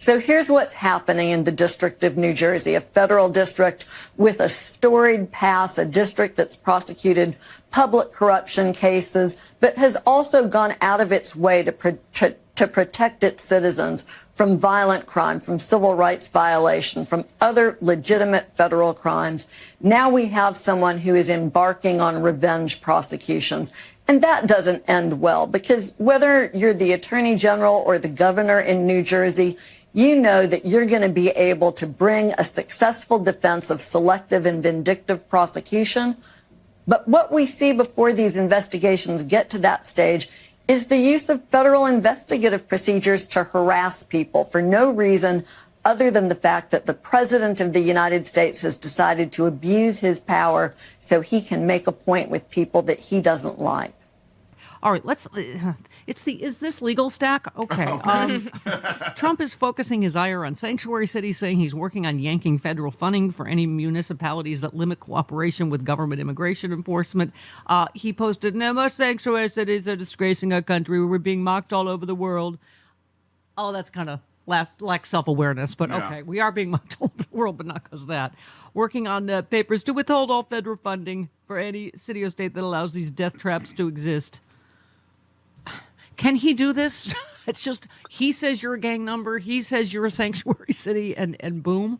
So here's what's happening in the District of New Jersey, a federal district with a storied past, a district that's prosecuted public corruption cases, but has also gone out of its way to protect its citizens from violent crime, from civil rights violation, from other legitimate federal crimes. Now we have someone who is embarking on revenge prosecutions. And that doesn't end well, because whether you're the attorney general or the governor in New Jersey, you know that you're going to be able to bring a successful defense of selective and vindictive prosecution. But what we see before these investigations get to that stage is the use of federal investigative procedures to harass people for no reason other than the fact that the president of the United States has decided to abuse his power so he can make a point with people that he doesn't like. All right, is this legal stack? Okay. Trump is focusing his ire on sanctuary cities, saying he's working on yanking federal funding for any municipalities that limit cooperation with government immigration enforcement. He posted, "No more sanctuary cities are disgracing our country. We're being mocked all over the world." Oh, that's kind of lack self-awareness, but yeah. Okay, we are being mocked all over the world, but not because of that. Working on papers to withhold all federal funding for any city or state that allows these death traps to exist. Can he do this? It's just, he says you're a gang number, he says you're a sanctuary city, and boom.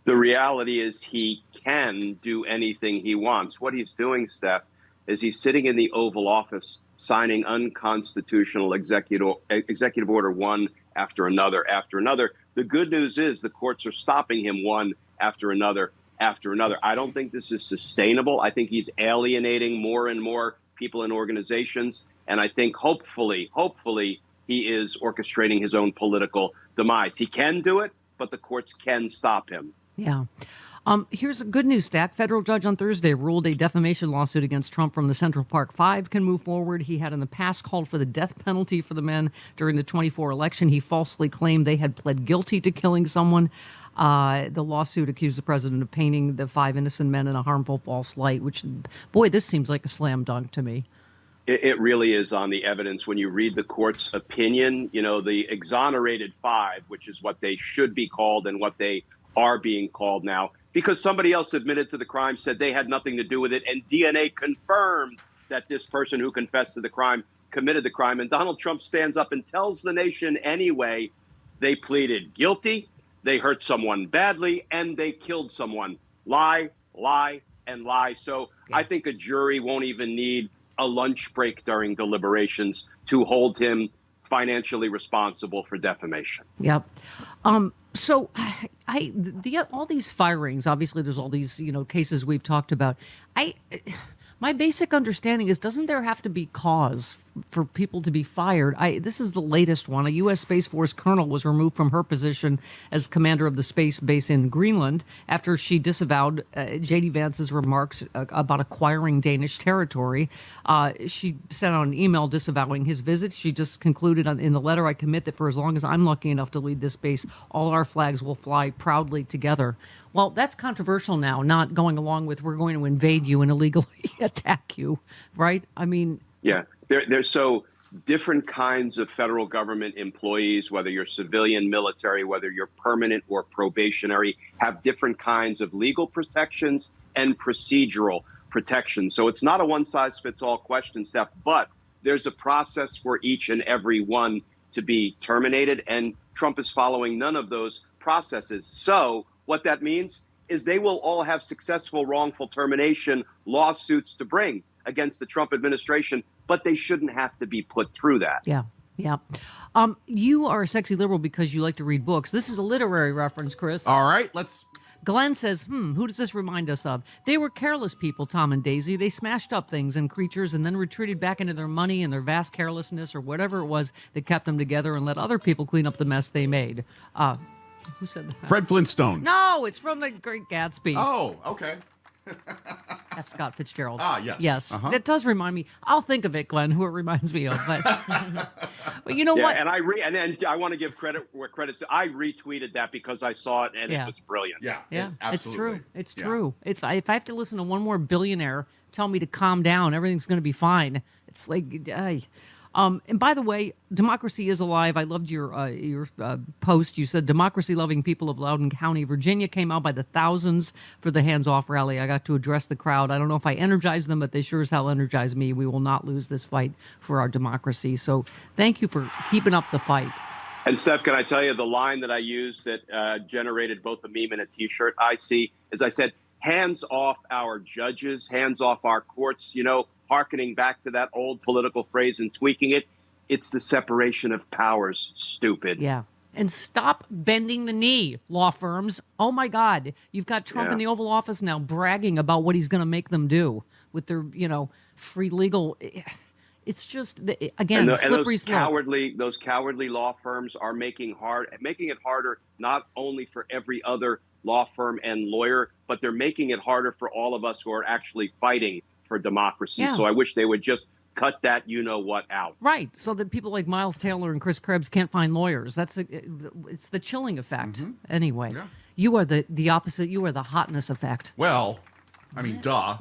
The reality is he can do anything he wants. What he's doing, Steph, is he's sitting in the Oval Office signing unconstitutional executive order one after another after another. The good news is the courts are stopping him one after another after another. I don't think this is sustainable. I think he's alienating more and more people and organizations. And I think hopefully he is orchestrating his own political demise. He can do it, but the courts can stop him. Yeah. Here's a good news stack. Federal judge on Thursday ruled a defamation lawsuit against Trump from the Central Park Five can move forward. He had in the past called for the death penalty for the men during the 24 election. He falsely claimed they had pled guilty to killing someone. The lawsuit accused the president of painting the 5 innocent men in a harmful false light, which, boy, this seems like a slam dunk to me. It really is on the evidence. When you read the court's opinion, you know, the exonerated 5, which is what they should be called and what they are being called now, because somebody else admitted to the crime, said they had nothing to do with it, and DNA confirmed that this person who confessed to the crime committed the crime. And Donald Trump stands up and tells the nation anyway, they pleaded guilty, they hurt someone badly, and they killed someone. Lie, lie, and lie. So yeah. I think a jury won't even need a lunch break during deliberations to hold him financially responsible for defamation. Yep. So all these firings, obviously there's all these, cases we've talked about. My basic understanding is, doesn't there have to be cause for people to be fired? This is the latest one. A U.S. Space Force colonel was removed from her position as commander of the space base in Greenland after she disavowed J.D. Vance's remarks about acquiring Danish territory. She sent out an email disavowing his visit. She just concluded in the letter, "I commit that for as long as I'm lucky enough to lead this base, all our flags will fly proudly together." Well, that's controversial now, not going along with "we're going to invade you and illegally attack you," right? I mean... Yeah, there's so different kinds of federal government employees, whether you're civilian, military, whether you're permanent or probationary, have different kinds of legal protections and procedural protections. So it's not a one-size-fits-all question, Steph, but there's a process for each and every one to be terminated, and Trump is following none of those processes. So what that means is they will all have successful wrongful termination lawsuits to bring against the Trump administration, but they shouldn't have to be put through that. Yeah. You are a sexy liberal because you like to read books. This is a literary reference, Chris. All right, let's... Glenn says, who does this remind us of? They were careless people, Tom and Daisy. They smashed up things and creatures and then retreated back into their money and their vast carelessness or whatever it was that kept them together and let other people clean up the mess they made. Who said that? Fred Flintstone. No, it's from The Great Gatsby. Oh, okay. That's Scott Fitzgerald. Yes. Yes. Uh-huh. It does remind me. I'll think of it, Glenn, who it reminds me of. But, but you know what? And I want to give credit where credit's. I retweeted that because I saw it and it was brilliant. Yeah. Absolutely. It's true. If I have to listen to one more billionaire tell me to calm down, everything's going to be fine. It's like, And by the way, democracy is alive. I loved your post. You said democracy-loving people of Loudoun County, Virginia came out by the thousands for the Hands Off rally. I got to address the crowd. I don't know if I energized them, but they sure as hell energized me. We will not lose this fight for our democracy. So thank you for keeping up the fight. And Steph, can I tell you the line that I used that generated both a meme and a T-shirt I see? As I said, hands off our judges, hands off our courts, hearkening back to that old political phrase and tweaking it. It's the separation of powers, stupid. Yeah. And stop bending the knee, law firms. Oh, my God. You've got Trump in the Oval Office now bragging about what he's going to make them do with their, free legal. It's just, again, slippery slope. Those cowardly law firms are making it harder not only for every other law firm and lawyer, but they're making it harder for all of us who are actually fighting for democracy. Yeah. So I wish they would just cut that what out. Right, so that people like Miles Taylor and Chris Krebs can't find lawyers. It's the chilling effect. Anyway, you are the opposite. You are the hotness effect. Well, I mean, duh.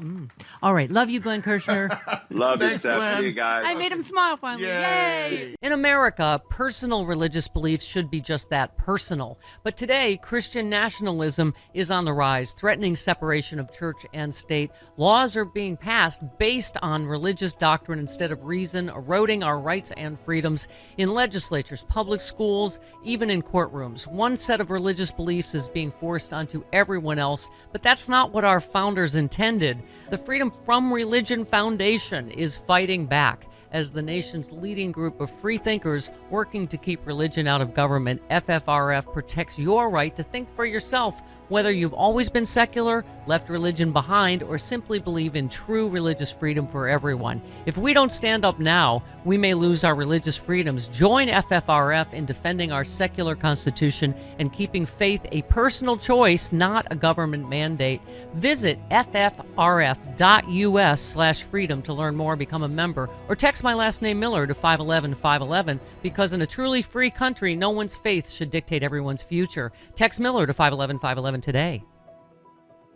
All right. Love you, Glenn Kirschner. Love you, Steph. See you guys. I made him smile finally. Yay. In America, personal religious beliefs should be just that, personal. But today, Christian nationalism is on the rise, threatening separation of church and state. Laws are being passed based on religious doctrine instead of reason, eroding our rights and freedoms in legislatures, public schools, even in courtrooms. One set of religious beliefs is being forced onto everyone else, but that's not what our founders intended. The Freedom from Religion Foundation is fighting back as the nation's leading group of free thinkers working to keep religion out of government. FFRF protects your right to think for yourself, whether you've always been secular, left religion behind, or simply believe in true religious freedom for everyone. If we don't stand up now, we may lose our religious freedoms. Join FFRF in defending our secular constitution and keeping faith a personal choice, not a government mandate. Visit ffrf.us/freedom to learn more, become a member, or text my last name Miller to 511-511, because in a truly free country, no one's faith should dictate everyone's future. Text Miller to 511-511 today.